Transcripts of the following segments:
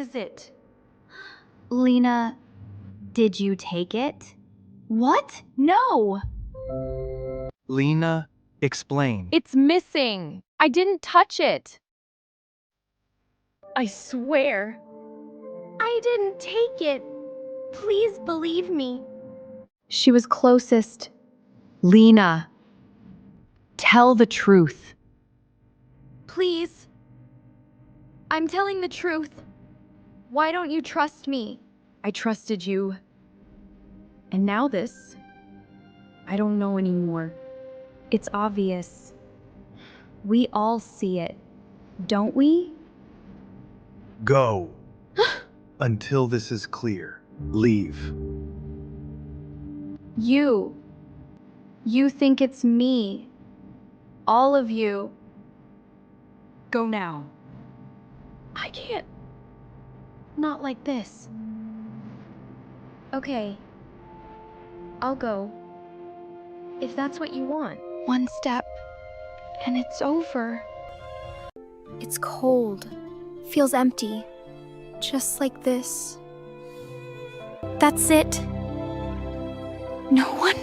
is it? Lena, did you take it? What? No! Lena, explain. It's missing. I didn't touch it. I swear. I didn't take it. Please believe me. She was closest. Lena, tell the truth. Please. I'm telling the truth. Why don't you trust me? I trusted you. And now this. I don't know anymore. It's obvious. We all see it, don't we? Go. Until this is clear. Leave. You think it's me. All of you. Go now. I can't. Not like this. Okay. I'll go. If that's what you want. One step, and it's over. It's cold. Feels empty. Just like this. That's it. No one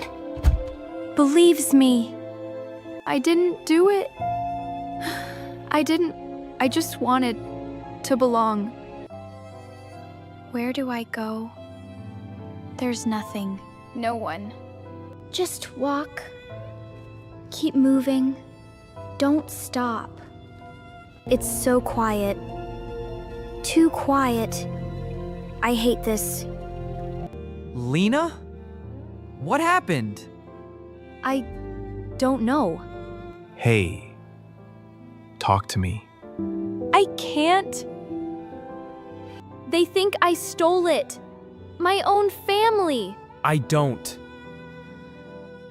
believes me. I didn't do it. I just wanted to belong. Where do I go? There's nothing. No one. Just walk. Keep moving. Don't stop. It's so quiet. Too quiet. I hate this. Lena? What happened? I don't know. Hey. Talk to me. I can't. They think I stole it. My own family. I don't.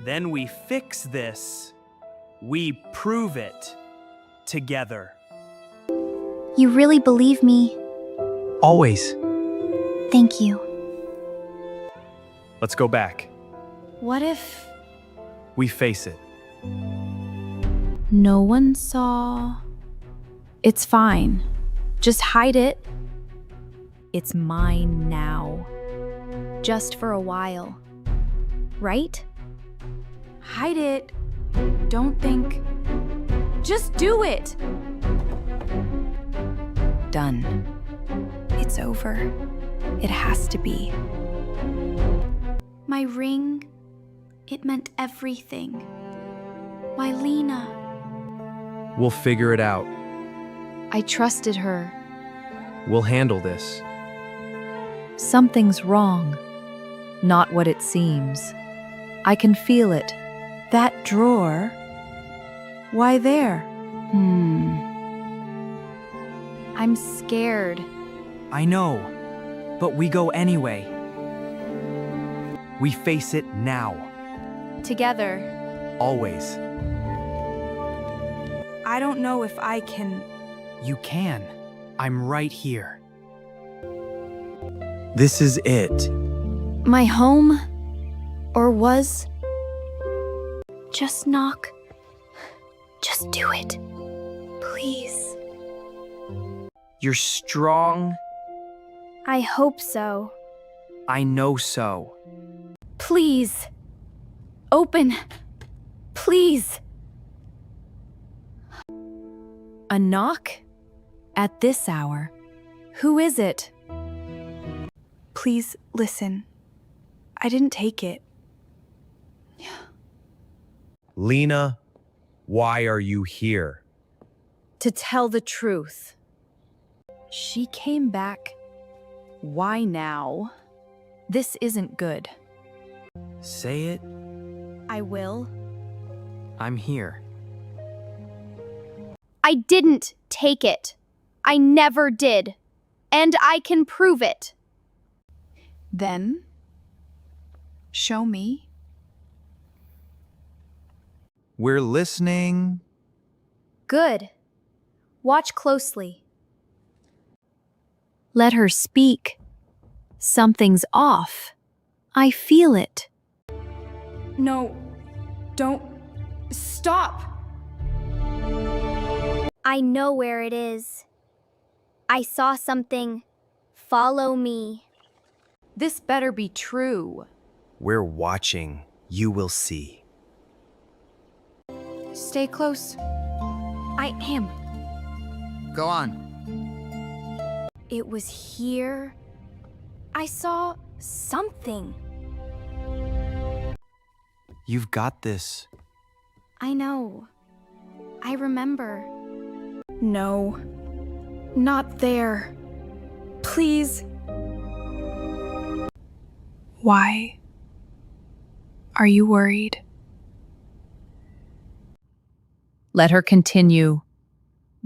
Then we fix this. We prove it. Together. You really believe me? Always. Thank you. Let's go back. What if We face it. no one saw? It's fine. Just hide it. It's mine now. Just for a while. Right? Hide it. Don't think. Just do it. Done. It's over. It has to be. My ring, it meant everything. Why, Lena? We'll figure it out. I trusted her. We'll handle this. Something's wrong. Not what it seems. I can feel it. That drawer. Why there? I'm scared. I know, but we go anyway. We face it now. Together. Always. I don't know if I can. You can. I'm right here. This is it. My home? Or was? Just knock. Just do it. Please. You're strong. I hope so. I know so. Please. Open. Please. A knock? At this hour? Who is it? Please listen. I didn't take it. Lena, why are you here? To tell the truth. She came back. Why now? This isn't good. Say it. I will. I'm here. I didn't take it. I never did. And I can prove it. Then, show me. We're listening. Good. Watch closely. Let her speak. Something's off. I feel it. No, don't. Stop! I know where it is. I saw something follow me. This better be true. We're watching. You will see. Stay close. I am. Go on. It was here. I saw something. You've got this. I know. I remember. No. Not there. Please. Why? Are you worried? Let her continue.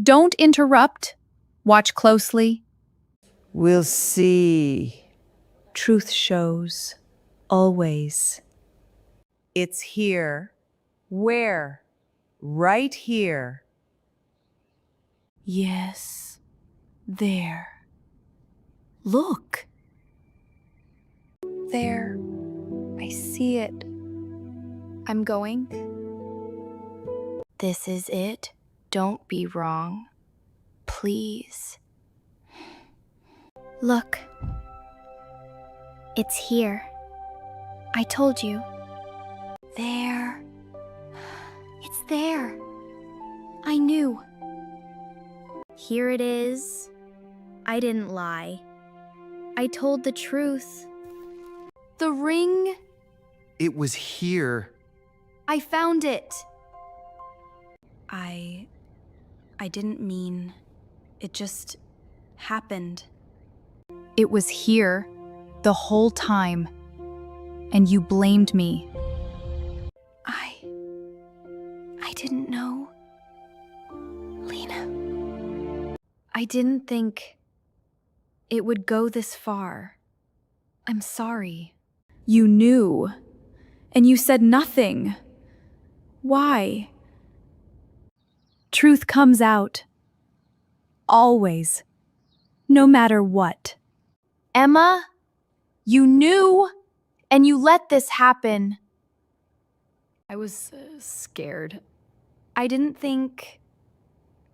Don't interrupt. Watch closely. We'll see. Truth shows. Always. It's here. Where? Right here. Yes. There. Look. There. I see it. I'm going. This is it. Don't be wrong. Please. Look. It's here. I told you. There. It's there. I knew. Here it is. I didn't lie. I told the truth. The ring. It was here. I found it. I didn't mean. It just happened. It was here the whole time. And you blamed me. I didn't know. Lena. I didn't think it would go this far. I'm sorry. You knew. And you said nothing. Why? Truth comes out. Always. No matter what. Emma, you knew, and you let this happen. I was scared. I didn't think.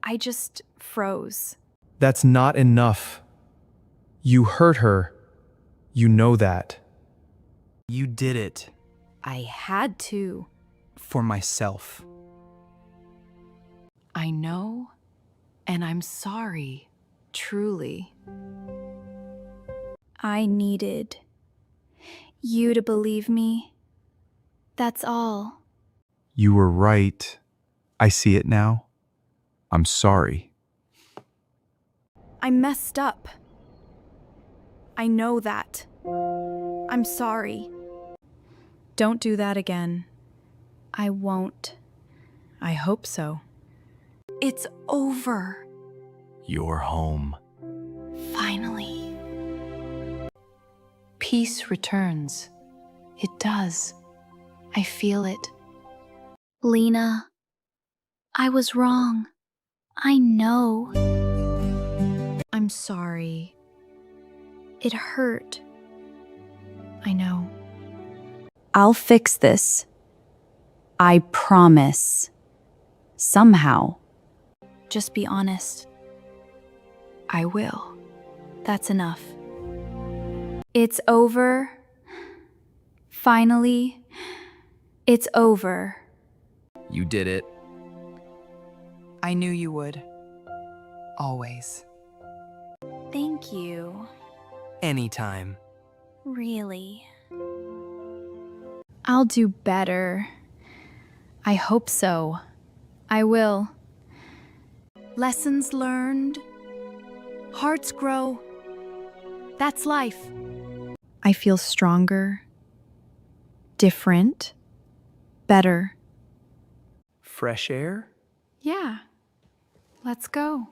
I just froze. That's not enough. You hurt her. You know that. You did it. I had to. For myself. I know, and I'm sorry, truly. I needed you to believe me. That's all. You were right. I see it now. I'm sorry. I messed up. I know that. I'm sorry. Don't do that again. I won't. I hope so. It's over. You're home. Finally. Peace returns. It does. I feel it. Lena, I was wrong. I know. I'm sorry. It hurt. I know. I'll fix this. I promise. Somehow. Just be honest. I will. That's enough. It's over. Finally, it's over. You did it. I knew you would. Always. Thank you. Anytime. Really. I'll do better. I hope so. I will. Lessons learned. Hearts grow. That's life. I feel stronger, different, better. Fresh air? Yeah. Let's go.